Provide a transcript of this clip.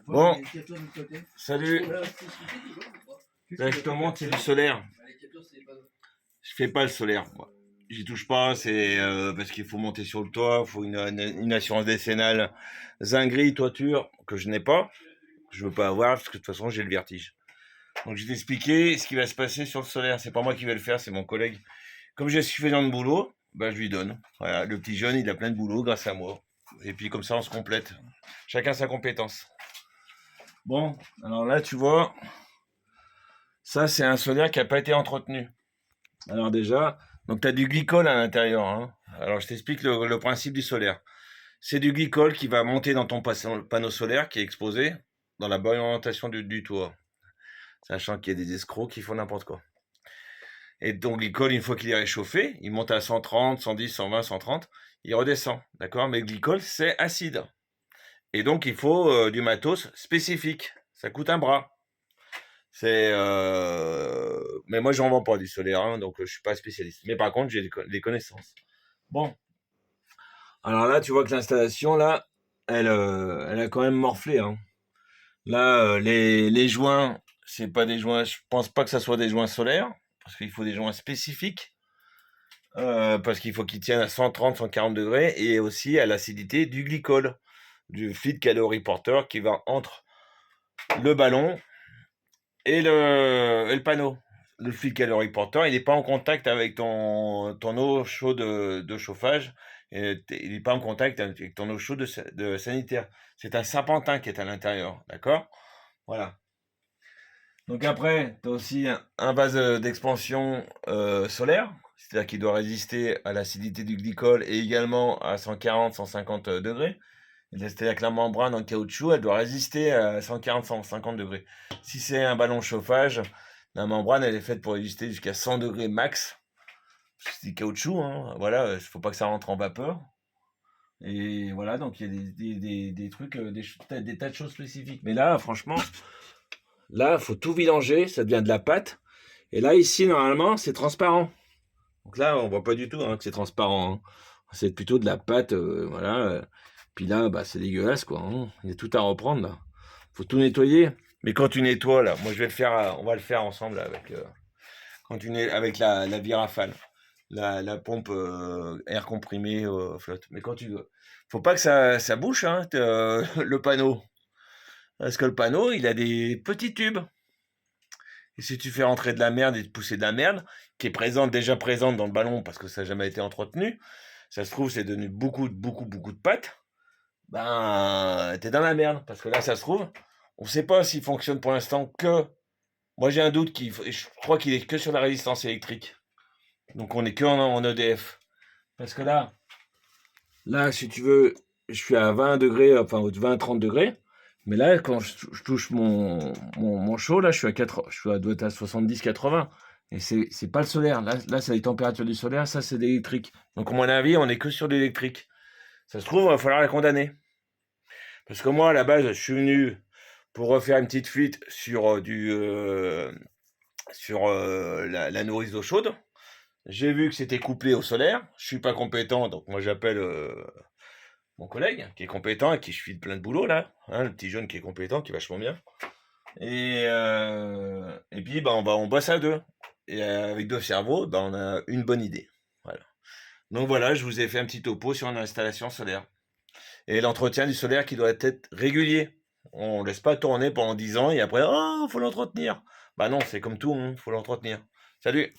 Bon, salut. Là, je te montre, c'est du solaire. Je fais pas le solaire, moi. J'y touche pas, c'est parce qu'il faut monter sur le toit, il faut une assurance décennale, zinguerie, toiture, que je n'ai pas, que je veux pas avoir, parce que de toute façon, j'ai le vertige. Donc, je vais t'expliquer ce qui va se passer sur le solaire. C'est pas moi qui vais le faire, c'est mon collègue. Comme j'ai suffisamment de boulot, bah, je lui donne. Voilà, le petit jeune, il a plein de boulot grâce à moi. Et puis, comme ça, on se complète. Chacun sa compétence. Bon, alors là, tu vois, ça, c'est un solaire qui n'a pas été entretenu. Alors déjà, donc tu as du glycol à l'intérieur, hein. Alors, je t'explique le principe du solaire. C'est du glycol qui va monter dans ton panneau solaire qui est exposé dans la bonne orientation du toit. Sachant qu'il y a des escrocs qui font n'importe quoi. Et ton glycol, une fois qu'il est réchauffé, il monte à 130, 110, 120, 130, il redescend. D'accord? Mais le glycol, c'est acide. Et donc, il faut du matos spécifique. Ça coûte un bras. Mais moi, j'en vends pas du solaire, hein, donc je suis pas spécialiste. Mais par contre, j'ai des connaissances. Bon. Alors là, tu vois que l'installation, là, elle a quand même morflé, hein. Là, les joints, c'est pas des joints. Je pense pas que ça soit des joints solaires, parce qu'il faut des joints spécifiques. Parce qu'il faut qu'ils tiennent à 130, 140 degrés et aussi à l'acidité du glycol, du fluide caloriporteur qui va entre le ballon et le panneau. Le fluide caloriporteur, il n'est pas en contact avec ton eau chaude de chauffage, et il n'est pas en contact avec ton eau chaude de sanitaire. C'est un serpentin qui est à l'intérieur, d'accord? Voilà. Donc après, tu as aussi un vase d'expansion solaire, c'est-à-dire qu'il doit résister à l'acidité du glycol et également à 140, 150 degrés. C'est-à-dire que la membrane en caoutchouc, elle doit résister à 140, 150 degrés. Si c'est un ballon de chauffage, la membrane, elle est faite pour résister jusqu'à 100 degrés max. C'est du caoutchouc, hein. Voilà, il ne faut pas que ça rentre en vapeur. Et voilà, donc il y a des trucs, des tas de choses spécifiques. Mais là, franchement, là, il faut tout vidanger, ça devient de la pâte. Et là, ici, normalement, c'est transparent. Donc là, on voit pas du tout hein, que c'est transparent, hein. C'est plutôt de la pâte, voilà. Puis là, bah, c'est dégueulasse, quoi, hein. Il y a tout à reprendre, là. Faut tout nettoyer. Mais quand tu nettoies, là, moi, je vais le faire, on va le faire ensemble avec, avec la Virafal, la pompe air comprimé flotte. Mais quand tu, faut pas que ça bouche, hein, le panneau. Parce que le panneau, il a des petits tubes. Et si tu fais rentrer de la merde et te pousser de la merde, qui est déjà présente dans le ballon parce que ça n'a jamais été entretenu, ça se trouve, c'est devenu beaucoup de pâte, ben, t'es dans la merde. Parce que là, ça se trouve, on ne sait pas s'il fonctionne pour l'instant que. Moi, j'ai un doute, je crois qu'il est que sur la résistance électrique. Donc, on est que en EDF. Parce que là, si tu veux, je suis à 20 degrés, enfin, 20-30 degrés. Mais là, quand je touche mon chaud, là, dois être à 70-80. Et c'est pas le solaire. Là, c'est les températures du solaire, ça, c'est l'électrique. Donc, à mon avis, on est que sur l'électrique. Ça se trouve, il va falloir la condamner. Parce que moi, à la base, je suis venu pour refaire une petite fuite sur la nourrice d'eau chaude. J'ai vu que c'était couplé au solaire. Je suis pas compétent, donc moi, j'appelle mon collègue qui est compétent et qui je file plein de boulot là, hein, le petit jeune qui est compétent, qui est vachement bien. Et puis bah, on bosse à deux. Et avec deux cerveaux, bah, on a une bonne idée. Voilà. Donc voilà, je vous ai fait un petit topo sur une installation solaire. Et l'entretien du solaire qui doit être régulier. On ne laisse pas tourner pendant 10 ans et après, oh, faut l'entretenir. Bah non, c'est comme tout, hein, faut l'entretenir. Salut!